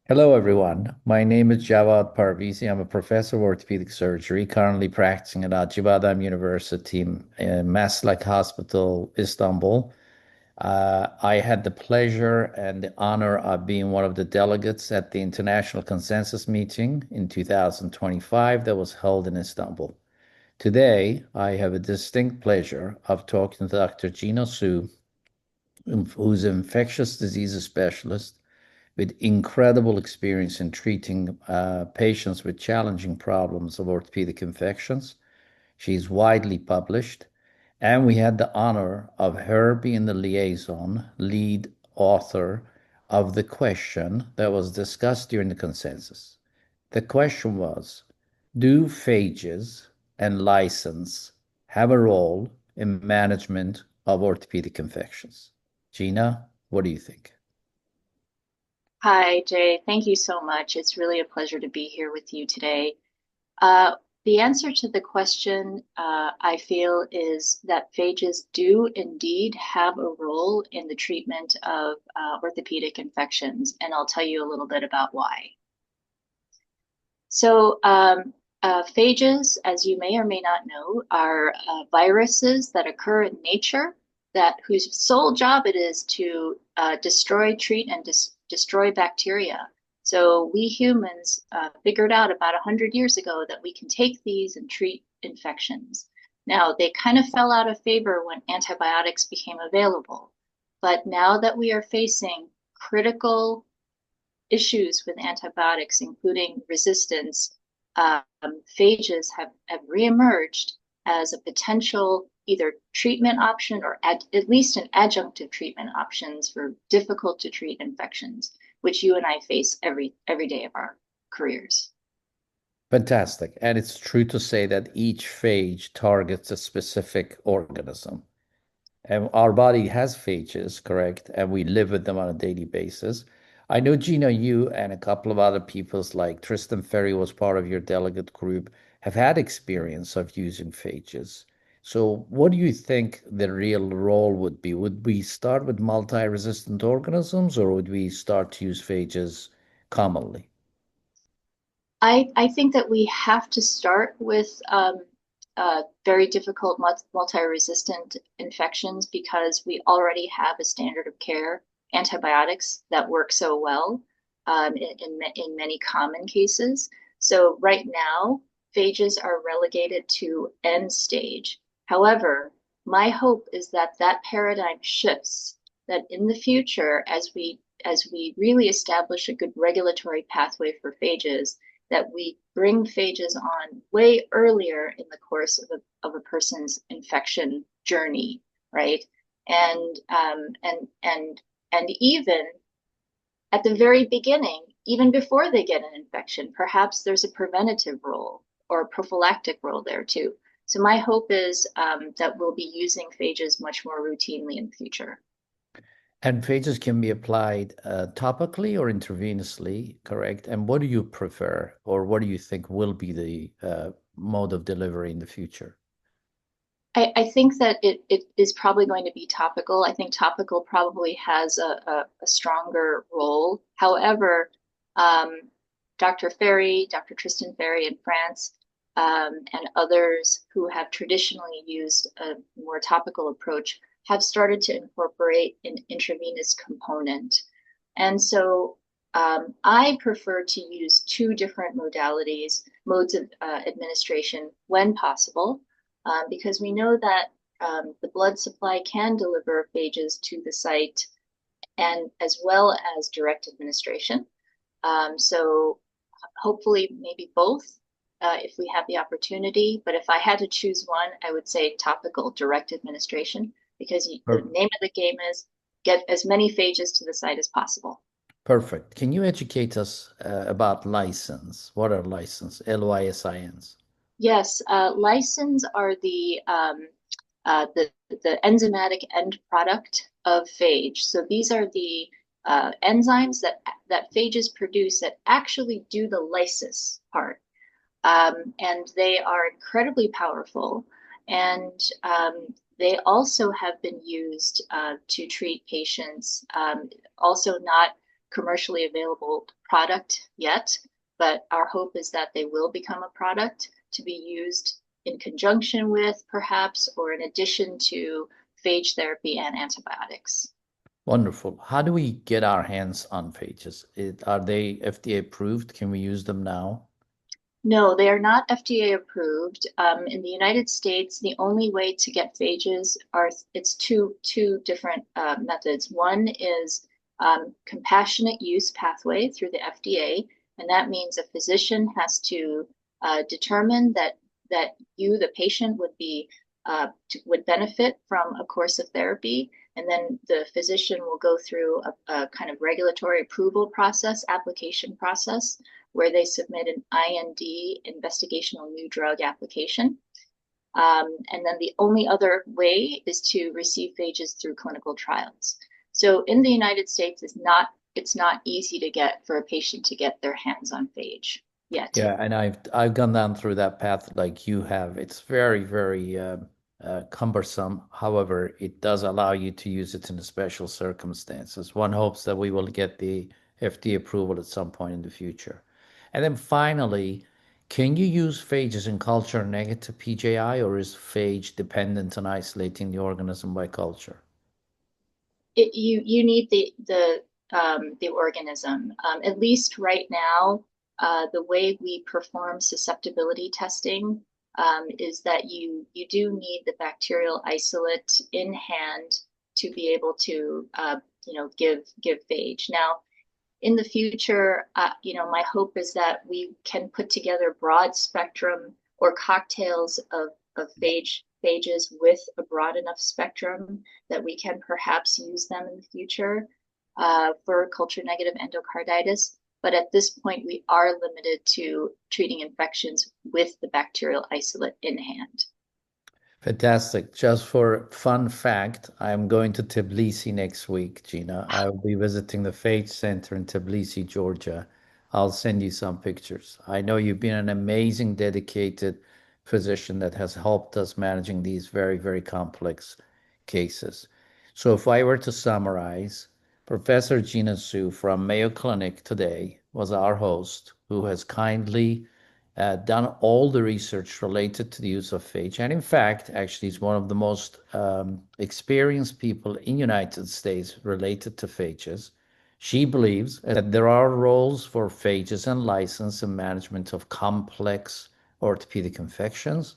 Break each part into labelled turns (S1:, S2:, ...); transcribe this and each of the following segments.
S1: Hello, everyone. My name is Javad Parvizi. I'm a professor of orthopedic surgery, currently practicing at Acıbadem University in Maslak Hospital, Istanbul. I had the pleasure and the honor of being one of the delegates at the International Consensus meeting in 2025 that was held in Istanbul. Today, I have a distinct pleasure of talking to Dr. Gina Suh, who's an infectious diseases specialist with incredible experience in treating patients with challenging problems of orthopedic infections. She's widely published, and we had the honor of her being the liaison lead author of the question that was discussed during the consensus. The question was, do phages and license have a role in management of orthopedic infections? Gina, what do you think?
S2: Hi, Jay. Thank you so much. It's really a pleasure to be here with you today. Uh, the answer to the question, I feel, is that phages do indeed have a role in the treatment of orthopedic infections, and I'll tell you a little bit about why. Phages, as you may or may not know, are viruses that occur in nature that whose sole job it is to destroy, treat, and destroy bacteria. So we humans figured out about 100 years ago that we can take these and treat infections. Now, they kind of fell out of favor when antibiotics became available. But now that we are facing critical issues with antibiotics, including resistance, um, phages have reemerged as a potential either treatment option or at least an adjunctive treatment options for difficult to treat infections, which you and I face every day of our careers.
S1: Fantastic. And it's true to say that each phage targets a specific organism. And our body has phages, correct? And we live with them on a daily basis. I know, Gina, you and a couple of other peoples, like Tristan Ferry was part of your delegate group, have had experience of using phages. So, what do you think the real role would be? Would we start with multi-resistant organisms, or would we start to use phages commonly?
S2: I think that we have to start with very difficult multi-resistant infections because we already have a standard of care antibiotics that work so well in many common cases. So right now, phages are relegated to end stage. However, my hope is that that paradigm shifts, that in the future, as we really establish a good regulatory pathway for phages, that we bring phages on way earlier in the course of a person's infection journey, right? And and even at the very beginning, even before they get an infection, perhaps there's a preventative role or a prophylactic role there too. So my hope is that we'll be using phages much more routinely in the future.
S1: And phages can be applied topically or intravenously, correct? And what do you prefer, or what do you think will be the mode of delivery in the future?
S2: I think that it is probably going to be topical. I think topical probably has a stronger role. However, um, Dr. Ferry, Dr. Tristan Ferry in France, and others who have traditionally used a more topical approach have started to incorporate an intravenous component. And so I prefer to use two different modes of administration when possible because we know that the blood supply can deliver phages to the site and as well as direct administration. So hopefully maybe both if we have the opportunity. But if I had to choose one, I would say topical direct administration because the
S1: Per-
S2: name of the game is get as many phages to the site as possible.
S1: Perfect. Can you educate us about license? What are license? LYSINs.
S2: Yes, lysins are the enzymatic end product of phage. So these are the enzymes that phages produce that actually do the lysis part, and they are incredibly powerful. And they also have been used to treat patients, also not commercially available product yet, but our hope is that they will become a product to be used in conjunction with, perhaps, or in addition to phage therapy and antibiotics.
S1: Wonderful. How do we get our hands on phages? Are they FDA approved? Can we use them now?
S2: No, they are not FDA approved. In the United States, the only way to get phages are it's two different methods. One is compassionate use pathway through the FDA, and that means a physician has to determine that you, the patient, would benefit from a course of therapy, and then the physician will go through a kind of regulatory approval process, application process, where they submit an IND, investigational new drug application. And then the only other way is to receive phages through clinical trials. So in the United States, it's not easy to get for a patient to get their hands on phage yet.
S1: Yeah, and I've gone down through that path like you have. It's very, very cumbersome. However, it does allow you to use it in special circumstances. One hopes that we will get the FDA approval at some point in the future. And then finally, can you use phages in culture negative PJI, or is phage dependent on isolating the organism by culture?
S2: You need the organism. At least right now, the way we perform susceptibility testing is that you do need the bacterial isolate in hand to be able to give phage. Now, in the future, my hope is that we can put together broad spectrum or cocktails of phages with a broad enough spectrum that we can perhaps use them in the future for culture negative endocarditis. But at this point, we are limited to treating infections with the bacterial isolate in hand.
S1: Fantastic. Just for fun fact, I'm going to Tbilisi next week, Gina. I'll be visiting the Phage Center in Tbilisi, Georgia. I'll send you some pictures. I know you've been an amazing, dedicated physician that has helped us managing these very, very complex cases. So if I were to summarize, Professor Gina Suh from Mayo Clinic today was our host who has kindly done all the research related to the use of phage. And in fact, actually, is one of the most experienced people in United States related to phages. She believes that there are roles for phages and license and management of complex orthopedic infections.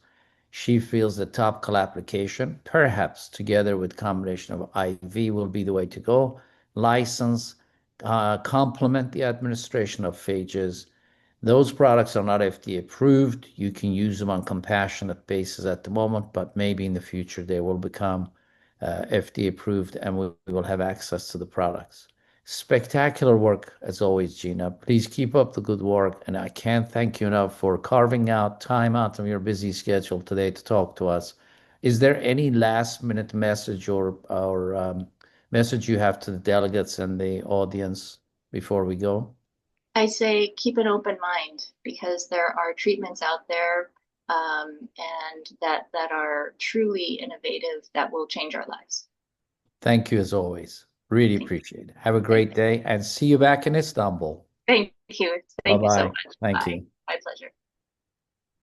S1: She feels the topical application, perhaps together with combination of IV, will be the way to go. License, complement the administration of phages. Those products are not FDA approved. You can use them on compassionate basis at the moment, but maybe in the future they will become FDA approved and we will have access to the products. Spectacular work as always, Gina. Please keep up the good work. And I can't thank you enough for carving out time out of your busy schedule today to talk to us. Is there any last minute message or message you have to the delegates and the audience before we go?
S2: I say keep an open mind because there are treatments out there and that are truly innovative that will change our lives.
S1: Thank you as always. Really
S2: Thank
S1: appreciate it. Have a
S2: you.
S1: great day and see you back in Istanbul.
S2: Thank you. Thank you so
S1: Bye-bye.
S2: much.
S1: Thank
S2: Bye.
S1: you.
S2: My pleasure.